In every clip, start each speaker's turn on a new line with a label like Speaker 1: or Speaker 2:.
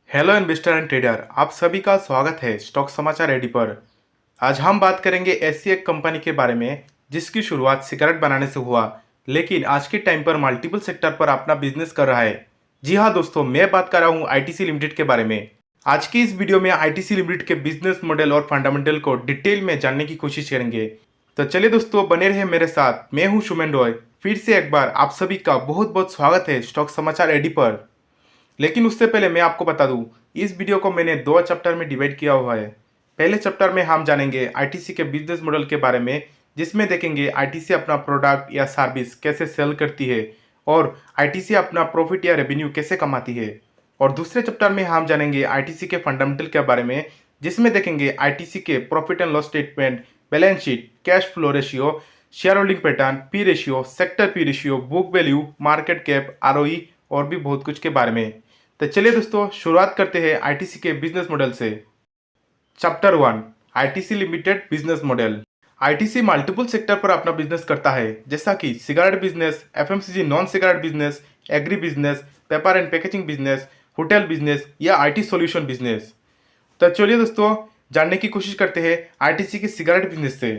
Speaker 1: Hello investor and trader, आप सभी का स्वागत है स्टॉक समाचार एडी पर। आज हम बात करेंगे ऐसी एक कंपनी के बारे में जिसकी शुरुआत सिगरेट बनाने से हुआ, लेकिन आज के टाइम पर मल्टीपल सेक्टर पर अपना बिजनेस कर रहा है। जी हाँ दोस्तों, मैं बात कर रहा हूँ आईटीसी लिमिटेड के बारे में। आज की इस वीडियो में आईटीसी लिमिटेड के बिजनेस मॉडल और फंडामेंटल को डिटेल में जानने की कोशिश करेंगे। तो चलिए दोस्तों, बने रहे मेरे साथ। मैं हूँ सुमेन रॉय। फिर से एक बार आप सभी का बहुत बहुत स्वागत है स्टॉक समाचार एडी पर। लेकिन उससे पहले मैं आपको बता दूं, इस वीडियो को मैंने दो चैप्टर में डिवाइड किया हुआ है। पहले चैप्टर में हम जानेंगे आईटीसी के बिजनेस मॉडल के बारे में, जिसमें देखेंगे आईटीसी अपना प्रोडक्ट या सर्विस कैसे सेल करती है और आईटीसी अपना प्रॉफिट या रेवेन्यू कैसे कमाती है। और दूसरे चैप्टर में हम जानेंगे आईटीसी के फंडामेंटल के बारे में, जिसमें देखेंगे आईटीसी के profit and loss statement, balance sheet, cash flow ratio, share holding pattern, P ratio, sector P ratio, book value, market cap, ROE और भी बहुत कुछ के बारे में। तो चलिए दोस्तों, शुरुआत करते हैं आईटीसी के बिजनेस मॉडल से। Chapter 1, ITC limited business model. ITC multiple sector पर अपना बिजनेस करता है, जैसा कि cigarette business, FMCG non cigarette business, agri business, paper and packaging business, hotel business या आईटी सॉल्यूशन बिजनेस। तो चलिए दोस्तों, जानने की कोशिश करते हैं आईटीसी के सिगरेट बिजनेस से।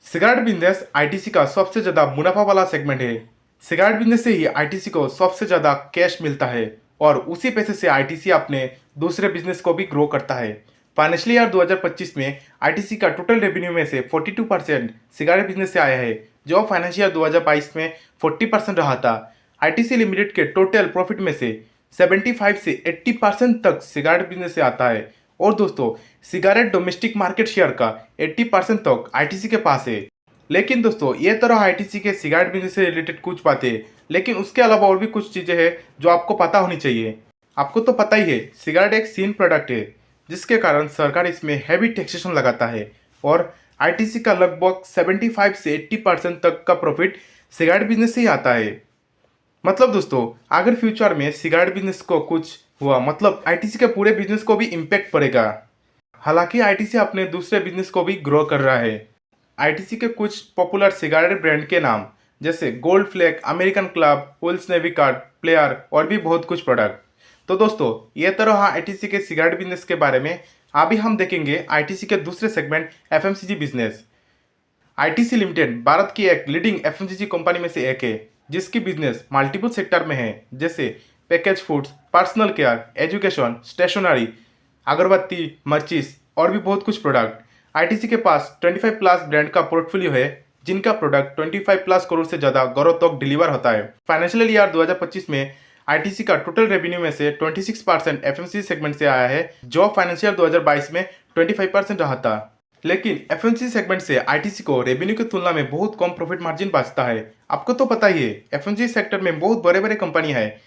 Speaker 1: सिगरेट बिजनेस आईटीसी का सबसे ज्यादा मुनाफा वाला सेगमेंट है। सिगरेट बिजनेस से ही आईटीसी को सबसे ज्यादा कैश मिलता है और उसी पैसे से आईटीसी अपने दूसरे बिजनेस को भी ग्रो करता है। फाइनेंशियल ईयर 2025 में आईटीसी का टोटल रेवेन्यू में से 42% सिगरेट बिजनेस से आया है, जो फाइनेंशियल ईयर 2022 में 40% रहा था। आईटीसी लिमिटेड के टोटल प्रॉफिट में से 75 से 80% तक सिगरेट बिजनेस से आता है। और दोस्तों, सिगरेट डोमेस्टिक मार्केट शेयर का 80% तक आईटीसी के पास है। लेकिन दोस्तों, ये तो रहा आईटीसी के सिगरेट बिजनेस से रिलेटेड कुछ बातें, लेकिन उसके अलावा और भी कुछ चीजें हैं जो आपको पता होनी चाहिए। आपको तो पता ही है, सिगरेट एक सीन प्रोडक्ट है, जिसके कारण सरकार इसमें हैवी टैक्सेशन लगाता है और आईटीसी का लगभग 75 से 80% तक का प्रॉफिट सिगरेट बिजनेस से ही आता है। मतलब दोस्तों, अगर फ्यूचर में सिगरेट बिजनेस को कुछ हुआ, मतलब आईटीसी के पूरे बिजनेस को भी इम्पैक्ट पड़ेगा। हालांकि आईटीसी अपने दूसरे बिजनेस को भी ग्रो कर रहा है। आईटीसी के कुछ पॉपुलर सिगरेट ब्रांड के नाम, जैसे gold flake, American club, Wills navy cut, player और भी बहुत कुछ प्रोडक्ट। तो दोस्तों, ये तो रहा आईटीसी के सिगरेट बिजनेस के बारे में। अभी हम देखेंगे आईटीसी के दूसरे segment FMCG business. ITC limited Bharat की एक लीडिंग एफएमसीजी कंपनी में से एक है, जिसकी बिजनेस मल्टीपल सेक्टर में है, जैसे package foods, personal care, education, stationery, अगरबत्ती, मर्चीज और भी बहुत कुछ प्रोडक्ट। आईटीसी के पास 25 प्लस ब्रांड का पोर्टफोलियो है, जिनका प्रोडक्ट 25 प्लस करोड़ से ज्यादा ग्रोथ तक डिलीवर होता है। फाइनेंशियल ईयर 2025 में आईटीसी का टोटल रेवेन्यू में से 26% एफएमसीजी सेगमेंट से आया है, जो फाइनेंशियल 2022 में 25% रहा था। लेकिन एफएमसीजी सेगमेंट से आईटीसी को रेवेन्यू की तुलना में बहुत कम प्रॉफिट मार्जिन बचता है। आपको तो पता ही है, एफएमसीजी सेक्टर में बहुत बड़े बड़े कंपनी है,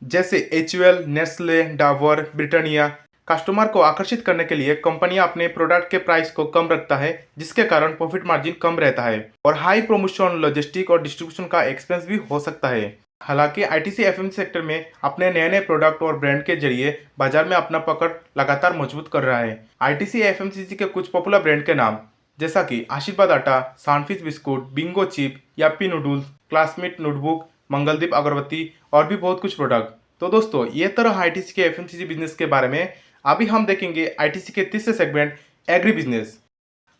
Speaker 1: जैसे HUL, Nestle, Dabur, Britannia. Customer को आकर्षित करने के लिए कंपनियां अपने प्रोडक्ट के प्राइस को कम रखता है, जिसके कारण प्रॉफिट मार्जिन कम रहता है और हाई प्रमोशन, लॉजिस्टिक और डिस्ट्रीब्यूशन का एक्सपेंस भी हो सकता है। हालांकि आईटीसी एफएमसीजी सेक्टर में अपने नए नए प्रोडक्ट और ब्रांड के जरिए बाजार में अपना पकड़ लगातार मजबूत कर रहा है। आईटीसी एफएमसीजी के कुछ पॉपुलर ब्रांड के नाम, जैसा कि आशीर्वाद आटा, Sunfeast biscuit, Bingo chip, Yippee noodles, Classmate notebook, Mangaldeep अगरबत्ती और भी बहुत कुछ प्रोडक्ट। तो दोस्तों, ये तरह आईटीसी के एफएमसीजी बिजनेस के बारे में। अभी हम देखेंगे आईटीसी के तीसरे सेगमेंट एग्री बिजनेस।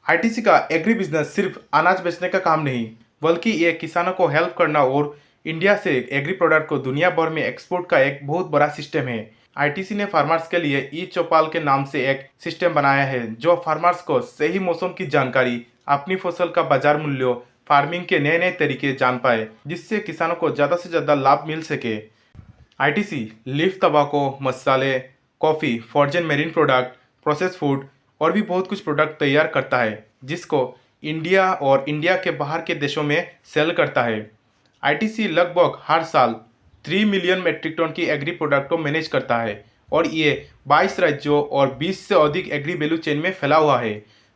Speaker 1: आईटीसी का एग्री बिजनेस सिर्फ अनाज बेचने का काम नहीं, बल्कि ये किसानों को हेल्प करना और इंडिया से एग्री प्रोडक्ट को दुनिया भर में एक्सपोर्ट का एक बहुत बड़ा सिस्टम है। आईटीसी ने फार्मर्स के लिए ई चौपाल के नाम से एक सिस्टम बनाया है, जो फार्मर्स को सही मौसम की जानकारी, अपनी फसल का बाजार मूल्य, फार्मिंग के नए नए तरीके जान पाए, जिससे किसानों को ज़्यादा से ज़्यादा लाभ मिल सके। आईटीसी लीफ तंबाकू, मसाले, coffee, frozen marine product, process food और भी बहुत कुछ प्रोडक्ट तैयार करता है, जिसको इंडिया और इंडिया के बाहर के देशों में सेल करता है। आईटीसी लगभग हर साल 3 मिलियन मेट्रिक टन की एग्री प्रोडक्ट को मैनेज करता है और ये 22 राज्यों और 20 से अधिक एग्री वैल्यू चेन में फैला हुआ है।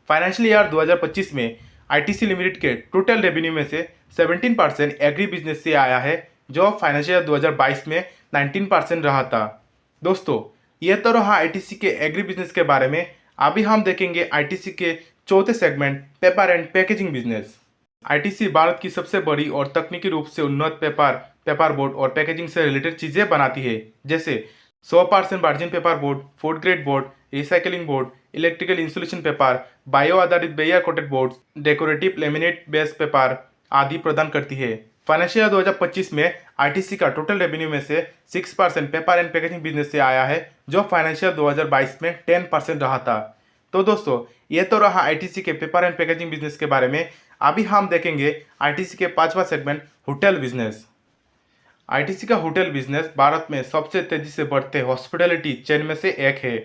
Speaker 1: फाइनेंशियल ईयर 2025 में आईटीसी लिमिटेड के टोटल रेवेन्यू में से 17% एग्री बिजनेस से आया है, जो फाइनेंशियल ईयर 2022 में 19% रहा था। दोस्तों, यह तो रहा आईटीसी के एग्री बिजनेस के बारे में। अभी हम देखेंगे आईटीसी के चौथे segment paper and packaging business. ITC Bharat की सबसे बड़ी और तकनीकी रूप से उन्नत पेपर, पेपर बोर्ड और पैकेजिंग से रिलेटेड चीजें बनाती है, जैसे 100% virgin paper board, food grade board, recycling board, electrical insulation paper, bio आधारित bare coated board, decorative laminate base paper आदि प्रदान करती है। फाइनेंशियल ईयर 2025 में आईटीसी का टोटल रेवेन्यू में से 6% पेपर एंड पैकेजिंग बिजनेस से आया है, जो फाइनेंशियल 2022 में 10% रहा था। तो दोस्तों, ये तो रहा आईटीसी के पेपर एंड पैकेजिंग बिजनेस के बारे में। अभी हम देखेंगे आईटीसी के पांचवा सेगमेंट, होटल बिजनेस। आईटीसी का होटल बिजनेस भारत में सबसे तेजी से बढ़ते हॉस्पिटैलिटी चेन में से एक है।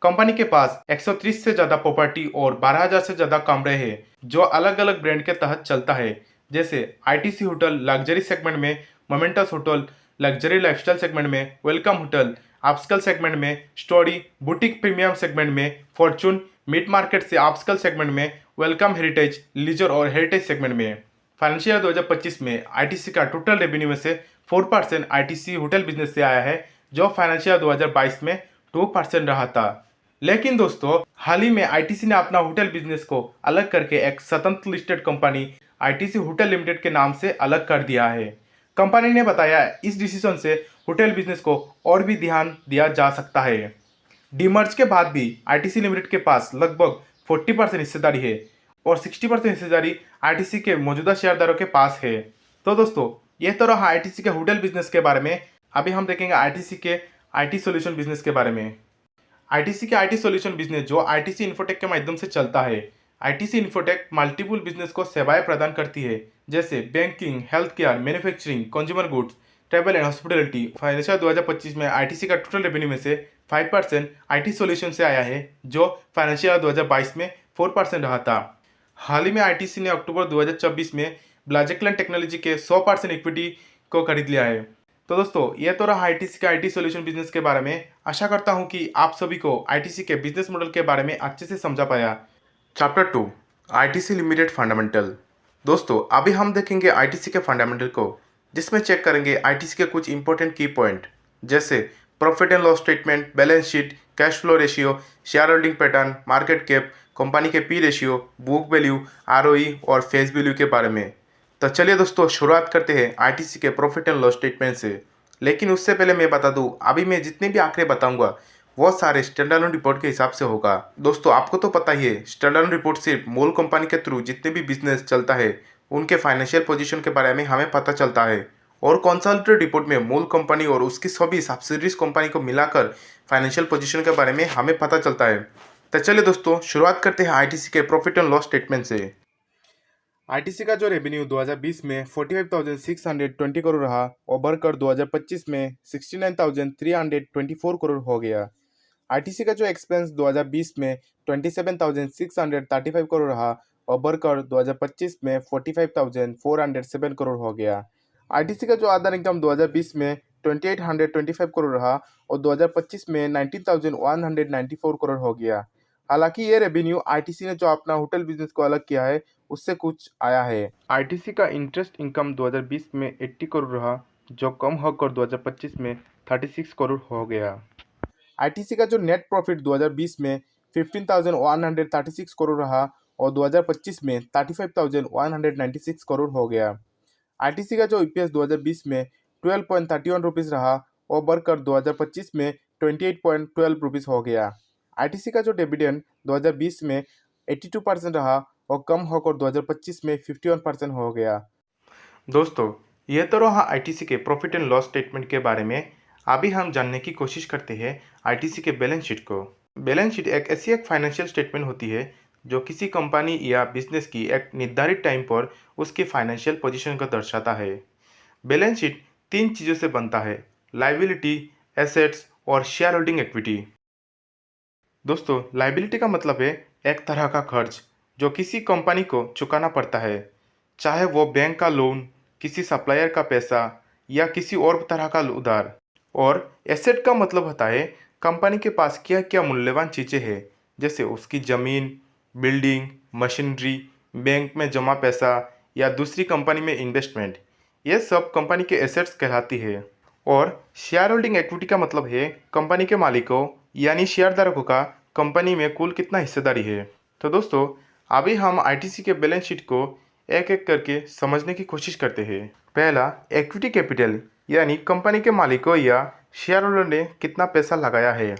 Speaker 1: कंपनी के पास 130 से ज्यादा प्रॉपर्टी और 12,000 से ज्यादा कमरे हैं, जो अलग अलग ब्रांड के तहत चलता है, जैसे आईटीसी होटल लग्जरी सेगमेंट में, moments hotel luxury lifestyle segment में, वेलकम होटल अपस्कल सेगमेंट में, स्टोरी बुटीक प्रीमियम सेगमेंट में, फॉर्चून मिड मार्केट से अपस्कल सेगमेंट में, वेलकम हेरिटेज लीजर और हेरिटेज सेगमेंट में। फाइनेंशियल 2025 में आईटीसी का टोटल रेवेन्यू में से 4% आईटीसी होटल बिजनेस से आया है, जो फाइनेंशियल 2022 में 2% रहा था। लेकिन दोस्तों, हाल ही में आईटीसी ने अपना होटल बिजनेस को अलग करके एक स्वतंत्र listed company ITC hotel limited के नाम से अलग कर दिया है। कंपनी ने बताया इस डिसीजन से होटल बिजनेस को और भी ध्यान दिया जा सकता है। डीमर्ज के बाद भी आईटीसी लिमिटेड के पास लगभग 40% हिस्सेदारी है और 60% हिस्सेदारी आईटीसी के मौजूदा शेयरदारों के पास है। तो दोस्तों, यह तो रहा आईटीसी के होटल बिजनेस के बारे में। अभी हम देखेंगे आईटीसी के आईटी सॉल्यूशन बिजनेस के बारे में। आईटीसी के आईटी सॉल्यूशन बिजनेस जो आईटीसी इन्फोटेक के माध्यम से चलता है। आईटीसी इन्फोटेक मल्टीपल बिजनेस को सेवाएं प्रदान करती है, जैसे banking, health care, manufacturing, consumer goods, travel and hospitality. Financial 2025 में आईटीसी का टोटल रेवेन्यू में से 5% आईटी सॉल्यूशन से आया है, जो फाइनेंशियल 2022 में 4% रहा था। हाल ही में आईटीसी ने अक्टूबर 2024 में ब्लाजेक्लन टेक्नोलॉजी के 100% इक्विटी को खरीद लिया है। तो दोस्तों, ये तो रहा आईटीसी का आईटी सॉल्यूशन बिजनेस के बारे में। आशा करता हूं कि आप सभी को आईटीसी के बिजनेस मॉडल के बारे में अच्छे से समझा पाया। Chapter 2, ITC limited fundamental. दोस्तों, अभी हम देखेंगे आईटीसी के फंडामेंटल को, जिसमें चेक करेंगे आईटीसी के कुछ इंपॉर्टेंट की पॉइंट, जैसे profit and loss statement, balance sheet, cash flow ratio, share holding pattern, market cap, company के P ratio, book value, ROE और फेस वैल्यू के बारे में। तो चलिए दोस्तों, शुरुआत करते हैं आईटीसी के प्रॉफिट एंड लॉस स्टेटमेंट से। लेकिन उससे पहले मैं बता दूं, अभी मैं जितने भी आंकड़े बताऊंगा वो सारे स्टैंडअलोन रिपोर्ट के हिसाब से होगा। दोस्तों, आपको तो पता ही है, स्टैंडअलोन रिपोर्ट सिर्फ मूल कंपनी के थ्रू जितने भी बिजनेस चलता है उनके फाइनेंशियल पोजीशन के बारे में हमें पता चलता है, और कंसोलिडेटेड रिपोर्ट में मूल कंपनी और उसकी सभी सब्सिडीज कंपनी को मिलाकर फाइनेंशियल पोजीशन के बारे में हमें पता चलता है। तो चलिए दोस्तों, शुरुआत करते हैं आईटीसी के प्रॉफिट एंड लॉस स्टेटमेंट से। आईटीसी का जो रेवेन्यू 2020 में 45,620 करोड़ रहा और बढ़कर 2025 में 69,324 करोड़ हो गया। आईटीसी का जो एक्सपेंस 2020 में 27,635 करोड़ रहा और बढ़कर 2025 में 45,407 करोड़ हो गया। आईटीसी का जो अदर इनकम 2020 में 2825 करोड़ रहा और 2025 में 19,194 करोड़ हो गया। हालांकि ये रेवेन्यू आईटीसी ने जो अपना होटल बिजनेस को अलग किया है उससे कुछ आया है। आईटीसी का इंटरेस्ट इनकम 2020 में 80 करोड़ रहा, जो कम होकर 2025 में 36 करोड़ हो गया। आईटीसी का जो नेट प्रॉफिट 2020 में 15,136 करोड़ रहा और 2025 में 35,196 करोड़ हो गया। आईटीसी का जो ईपीएस 2020 में 12.31 रुपीज़ रहा और बढ़कर 2025 में 28.12 रुपीज़ हो गया। आईटीसी का जो डिविडेंड 2020 में 82% रहा और कम होकर 2025 में 51% हो गया। दोस्तों, ये तो रहा आईटीसी के प्रॉफिट एंड लॉस स्टेटमेंट के बारे में। अभी हम जानने की कोशिश करते हैं आईटीसी के बैलेंस शीट को। बैलेंस शीट एक ऐसी एक फाइनेंशियल स्टेटमेंट होती है जो किसी कंपनी या बिजनेस की एक निर्धारित टाइम पर उसकी फाइनेंशियल पोजीशन को दर्शाता है। बैलेंस शीट 3 चीज़ों से बनता है: लाइबिलिटी, एसेट्स और शेयर होल्डिंग इक्विटी। दोस्तों, लाइबिलिटी का मतलब है एक तरह का खर्च जो किसी कंपनी को चुकाना पड़ता है, चाहे वो बैंक का लोन, किसी सप्लायर का पैसा या किसी और तरह का उधार। और एसेट का मतलब होता है कंपनी के पास क्या क्या मूल्यवान चीज़ें हैं, जैसे उसकी ज़मीन, बिल्डिंग, मशीनरी, बैंक में जमा पैसा या दूसरी कंपनी में इन्वेस्टमेंट। ये सब कंपनी के एसेट्स कहलाती है। और शेयर होल्डिंग इक्विटी का मतलब है कंपनी के मालिकों यानी शेयरधारकों का कंपनी में कुल कितना हिस्सेदारी है। तो दोस्तों, अभी हम आईटीसी के बैलेंस शीट को एक एक करके समझने की कोशिश करते हैं। पहला, इक्विटी कैपिटल यानी कंपनी के मालिकों या शेयर होल्डर ने कितना पैसा लगाया है।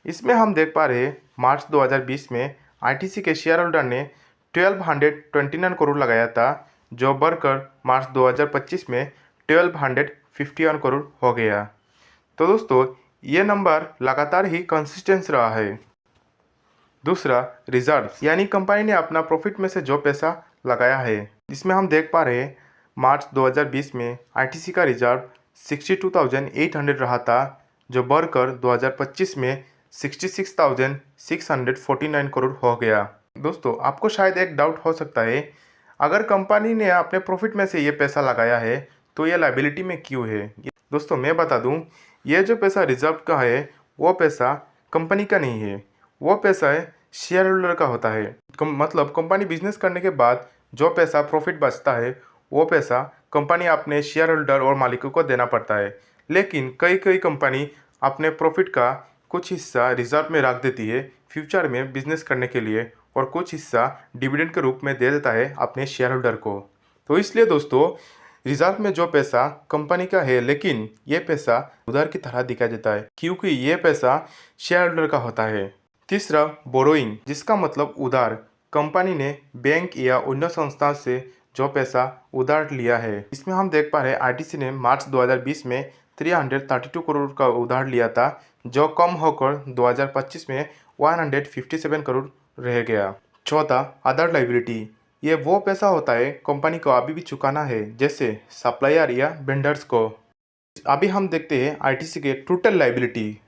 Speaker 1: इसमें हम देख पा रहे हैं मार्च 2020 में आईटीसी के शेयर होल्डर ने 1229 करोड़ लगाया था, जो बढ़कर मार्च 2025 में 1251 करोड़ हो गया। तो दोस्तों ये नंबर लगातार ही कंसिस्टेंस रहा है। दूसरा, रिजर्व यानी कंपनी ने अपना प्रॉफिट में से जो पैसा लगाया है। इसमें हम देख पा रहे हैं मार्च 2020 में आईटीसी का रिजर्व 62,800 रहा था, जो बढ़कर 2025 में 66,649 करोड़ हो गया। दोस्तों आपको शायद एक डाउट हो सकता है, अगर कंपनी ने अपने प्रॉफिट में से ये पैसा लगाया है तो ये लायबिलिटी में क्यों है। दोस्तों मैं बता दूं, ये जो पैसा रिजर्व का है वो पैसा कंपनी का नहीं है, वो पैसा है शेयर होल्डर का होता है। मतलब कंपनी बिजनेस करने के बाद जो पैसा प्रॉफिट बचता है वो पैसा कंपनी अपने शेयर होल्डर और मालिकों को देना पड़ता है। लेकिन कई कंपनी अपने प्रॉफिट का कुछ हिस्सा रिजर्व में रख देती है फ्यूचर में बिजनेस करने के लिए, और कुछ हिस्सा डिविडेंड के रूप में दे देता है अपने शेयर होल्डर को। तो इसलिए दोस्तों रिजर्व में जो पैसा कंपनी का है, लेकिन ये पैसा उधार की तरह दिखाई देता है क्योंकि ये पैसा शेयर होल्डर का होता है। तीसरा, बोरोइंग, जिसका मतलब उधार। कंपनी ने बैंक या अन्य संस्था से जो पैसा उधार लिया है। इसमें हम देख पा रहे हैं आईटीसी ने मार्च 2020 में 332 करोड़ का उधार लिया था, जो कम होकर 2025 में 157 करोड़ रह गया। चौथा, अदर लायबिलिटी। ये वो पैसा होता है कंपनी को अभी भी चुकाना है, जैसे सप्लायर या वेंडर्स को। अभी हम देखते हैं आईटीसी के टोटल लायबिलिटी।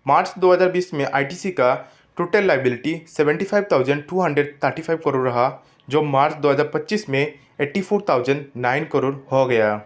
Speaker 1: मार्च 2020 में आईटीसी का टोटल लायबिलिटी 75,235 करोड़ रहा, जो मार्च 2025 में 84,009 करोड़ हो गया।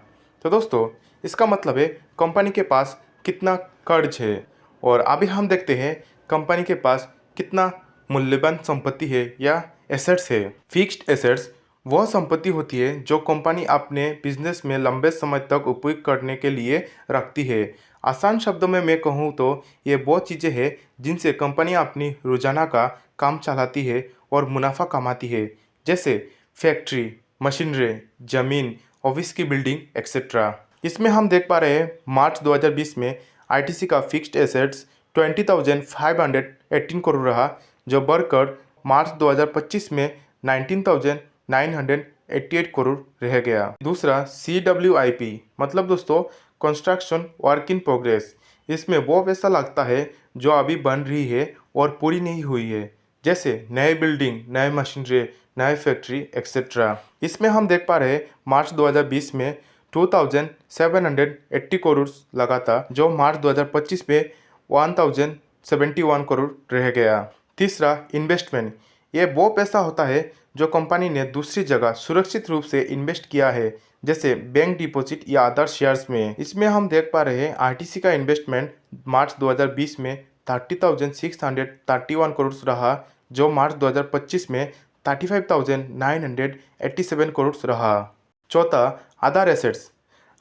Speaker 1: तो दोस्तों इसका मतलब है कंपनी के पास कितना कर्ज है। और अभी हम देखते हैं कंपनी के पास कितना मूल्यवान संपत्ति है या एसेट्स है। फिक्स्ड एसेट्स वह संपत्ति होती है जो कंपनी अपने बिजनेस में लंबे समय तक उपयोग करने के लिए रखती है। आसान शब्दों में मैं कहूँ तो ये वो चीज़ें हैं जिनसे कंपनी अपनी रोजाना का काम चलाती है और मुनाफा कमाती है, जैसे फैक्ट्री, मशीनरी, जमीन, ऑफिस की बिल्डिंग एक्सेट्रा। इसमें हम देख पा रहे हैं मार्च 2020 में आईटीसी का फिक्स्ड एसेट्स 20,518 करोड़ रहा, जो बढ़कर मार्च 2025 में 19,988 करोड़ रह गया। दूसरा, CWIP मतलब दोस्तों कंस्ट्रक्शन वर्क इन प्रोग्रेस। इसमें वो पैसा लगता है जो अभी बन रही है और पूरी नहीं हुई है, जैसे नए बिल्डिंग, नए मशीनरी, नए फैक्ट्री एक्सेट्रा। इसमें हम देख पा रहे हैं मार्च 2020 में 2,780 करोड़ लगा था, जो मार्च 2025 में 1,071 करोड़ रह गया। तीसरा, इन्वेस्टमेंट। ये वो पैसा होता है जो कंपनी ने दूसरी जगह सुरक्षित रूप से इन्वेस्ट किया है, जैसे बैंक डिपॉजिट या अदर शेयर्स में। इसमें हम देख पा रहे हैं आईटीसी का इन्वेस्टमेंट मार्च 2020 में 30,631 करोड़ रहा, जो मार्च 2025 में 35,987 करोड़ रहा। चौथा, अदर एसेट्स।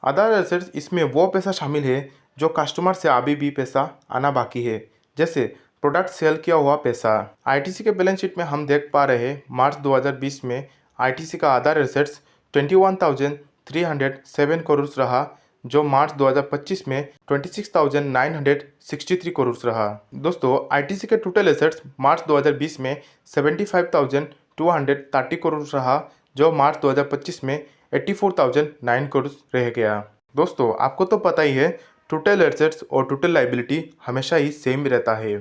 Speaker 1: अदर एसेट्स इसमें वो पैसा शामिल है जो कस्टमर से अभी भी पैसा आना बाकी है, जैसे प्रोडक्ट सेल किया हुआ पैसा। आईटीसी के बैलेंस शीट में हम देख पा रहे हैं मार्च 2020 में आईटीसी का अदर एसेट्स 21,307 करोड़ रहा, जो मार्च 2025 में 26,963 करोड़ रहा। दोस्तों आईटीसी के टोटल एसेट्स मार्च 2020 में 75,230 करोड़ रहा, जो मार्च 2025 में 84,009 करोड़ रह गया। दोस्तों आपको तो पता ही है टोटल एसेट्स और टोटल लायबिलिटी हमेशा ही सेम रहता है।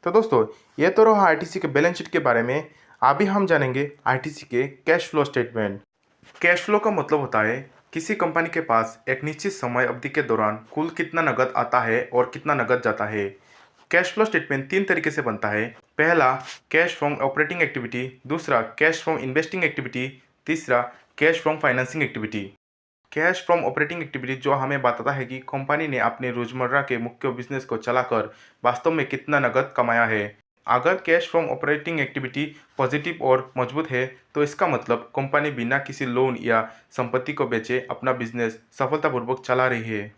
Speaker 1: तो दोस्तों ये तो रहा आईटीसी के बैलेंस शीट के बारे में। अभी हम जानेंगे आईटीसी के cash flow statement. Cash flow का मतलब होता है किसी कंपनी के पास एक निश्चित समय अवधि के दौरान कुल कितना नकद आता है और कितना नकद जाता है। कैश फ्लो स्टेटमेंट 3 तरीके से बनता है। पहला, कैश फ्रॉम ऑपरेटिंग एक्टिविटी। दूसरा, कैश फ्रॉम इन्वेस्टिंग एक्टिविटी। तीसरा, cash from financing activity. Cash from operating activity जो हमें बताता है कि कंपनी ने अपने रोजमर्रा के मुख्य बिजनेस को चलाकर वास्तव में कितना नकद कमाया है। अगर cash from operating activity positive और मजबूत है तो इसका मतलब कंपनी बिना किसी लोन या संपत्ति को बेचे अपना बिजनेस सफलतापूर्वक चला रही है।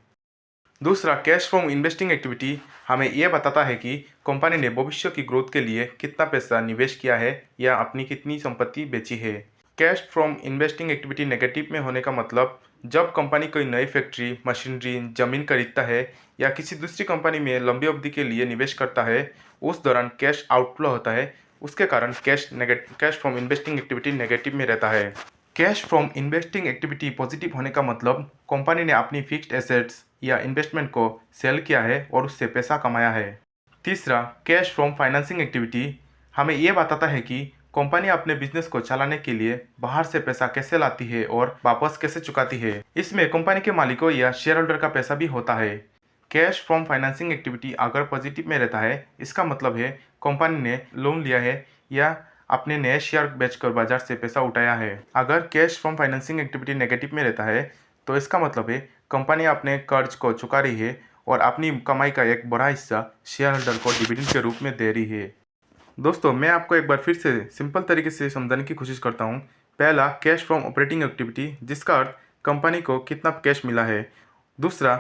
Speaker 1: दूसरा, कैश फ्रॉम इन्वेस्टिंग एक्टिविटी हमें यह बताता है कि कंपनी ने भविष्य की ग्रोथ के लिए कितना पैसा निवेश किया है या अपनी कितनी संपत्ति बेची है। Cash from investing activity negative में होने का मतलब जब कंपनी कोई नई फैक्ट्री, मशीनरी, जमीन खरीदता है या किसी दूसरी कंपनी में लंबी अवधि के लिए निवेश करता है, उस दौरान कैश आउटफ्लो होता है। उसके कारण cash from investing activity negative में रहता है। Cash from investing activity positive होने का मतलब कंपनी ने अपनी फिक्स्ड एसेट्स या इन्वेस्टमेंट को सेल किया है और उससे पैसा कमाया है। तीसरा, कैश फ्रॉम फाइनेंसिंग एक्टिविटी हमें ये बताता है कि कंपनी अपने बिजनेस को चलाने के लिए बाहर से पैसा कैसे लाती है और वापस कैसे चुकाती है। इसमें कंपनी के मालिकों या शेयर होल्डर का पैसा भी होता है। कैश फ्रॉम फाइनेंसिंग एक्टिविटी अगर पॉजिटिव में रहता है, इसका मतलब है कंपनी ने लोन लिया है या अपने नए शेयर बेचकर बाजार से पैसा उठाया है। अगर cash from financing activity negative में रहता है, तो इसका मतलब है कंपनी अपने कर्ज को चुका रही है और अपनी कमाई का एक बड़ा हिस्सा शेयर होल्डर को डिविडेंड के रूप में दे रही है। दोस्तों, मैं आपको एक बार फिर से सिंपल तरीके से समझाने की कोशिश करता हूँ। पहला, कैश फ्रॉम ऑपरेटिंग एक्टिविटी, जिसका अर्थ कंपनी को कितना कैश मिला है। दूसरा,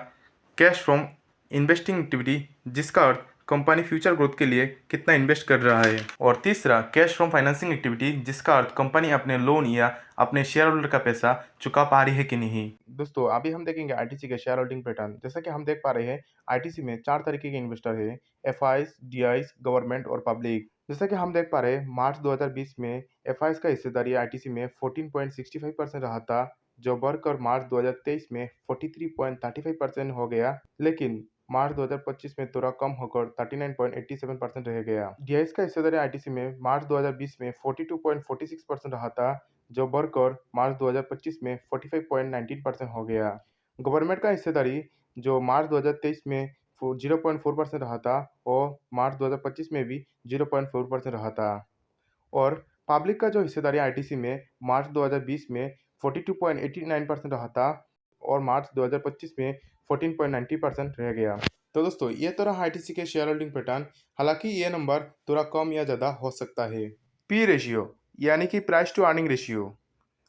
Speaker 1: कैश फ्रॉम इन्वेस्टिंग एक्टिविटी, जिसका अर्थ कंपनी फ्यूचर ग्रोथ के लिए कितना इन्वेस्ट कर रहा है। और तीसरा, कैश फ्रॉम फाइनेंसिंग एक्टिविटी, जिसका अर्थ कंपनी अपने लोन या अपने शेयर होल्डर का पैसा चुका पा रही है कि नहीं। दोस्तों, अभी हम देखेंगे आईटीसी के शेयर होल्डिंग पैटर्न। जैसा कि हम देख पा रहे हैं, आईटीसी में 4 तरीके के इन्वेस्टर है: एफआईज, डीआईज, गवर्नमेंट और पब्लिक। जैसा कि हम देख पा रहे हैं, मार्च 2020 में एफआईज का हिस्सेदारी आईटीसी में 14.65% रहा था, जो बढ़कर मार्च 2023 में 43.35% हो गया, लेकिन मार्च 2025 में थोड़ा कम होकर 39.87% रह गया। डीआईएस का हिस्सेदारी आईटीसी में मार्च 2020 में 42.46% रहा था, जो बढ़कर मार्च 2025 में 45.19% हो गया। गवर्नमेंट का हिस्सेदारी जो मार्च 2023 में 0.4% रहा था और मार्च 2025 में भी 0.4% रहा था। और पब्लिक का जो हिस्सेदारी आईटीसी में मार्च 2020 में 42.89% रहा था और मार्च 2025 में 14.90% रह गया। तो दोस्तों, ये तो रहा आईटीसी के शेयर होल्डिंग पैटर्न। हालांकि ये नंबर थोड़ा कम या ज़्यादा हो सकता है। पी रेशियो यानी कि price to earning ratio.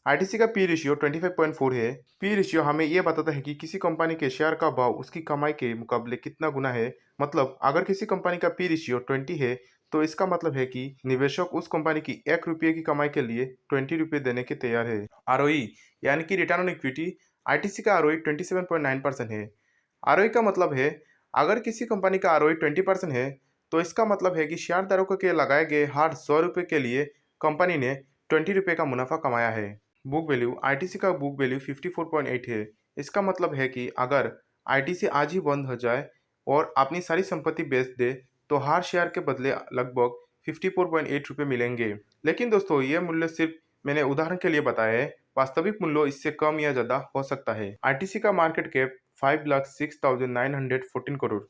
Speaker 1: ITC का पी रेशियो 25.4 है। पी रेशियो हमें यह बताता है कि किसी कंपनी के शेयर का भाव उसकी कमाई के मुकाबले कितना गुना है। मतलब अगर किसी कंपनी का पी रेशियो 20 है, तो इसका मतलब है कि निवेशक उस कंपनी की 1 रुपये की कमाई के लिए 20 रुपये देने के तैयार है। आरओई यानी कि रिटर्न ऑन इक्विटी। आईटीसी का आरओई 27.9% है। आरओई का मतलब है अगर किसी कंपनी का आरओई 20% है, तो इसका मतलब है कि शेयरधारकों के लगाए गए हर 100 रुपये के लिए कंपनी ने 20 रुपये का मुनाफा कमाया है। Book value. आईटीसी का बुक वैल्यू 54.8 है। इसका मतलब है कि अगर आईटीसी आज ही बंद हो जाए और अपनी सारी संपत्ति बेच दे, तो हर शेयर के बदले लगभग 54.8 रुपये मिलेंगे। लेकिन दोस्तों, ये मूल्य सिर्फ मैंने उदाहरण के लिए बताया है। वास्तविक मूल्य इससे कम या ज़्यादा हो सकता है। आईटीसी का मार्केट कैप 5,06,914 करोड़।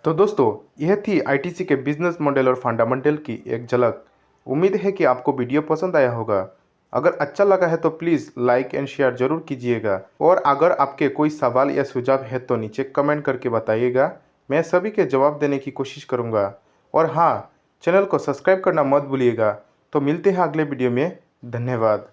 Speaker 1: तो दोस्तों, यह थी आईटीसी के बिजनेस मॉडल और फंडामेंटल की एक झलक। उम्मीद है कि आपको वीडियो पसंद आया होगा। अगर अच्छा लगा है तो प्लीज़ लाइक एंड शेयर जरूर कीजिएगा। और अगर आपके कोई सवाल या सुझाव है तो नीचे कमेंट करके बताइएगा। मैं सभी के जवाब देने की कोशिश करूँगा। और हाँ, चैनल को सब्सक्राइब करना मत भूलिएगा। तो मिलते हैं अगले वीडियो में। धन्यवाद।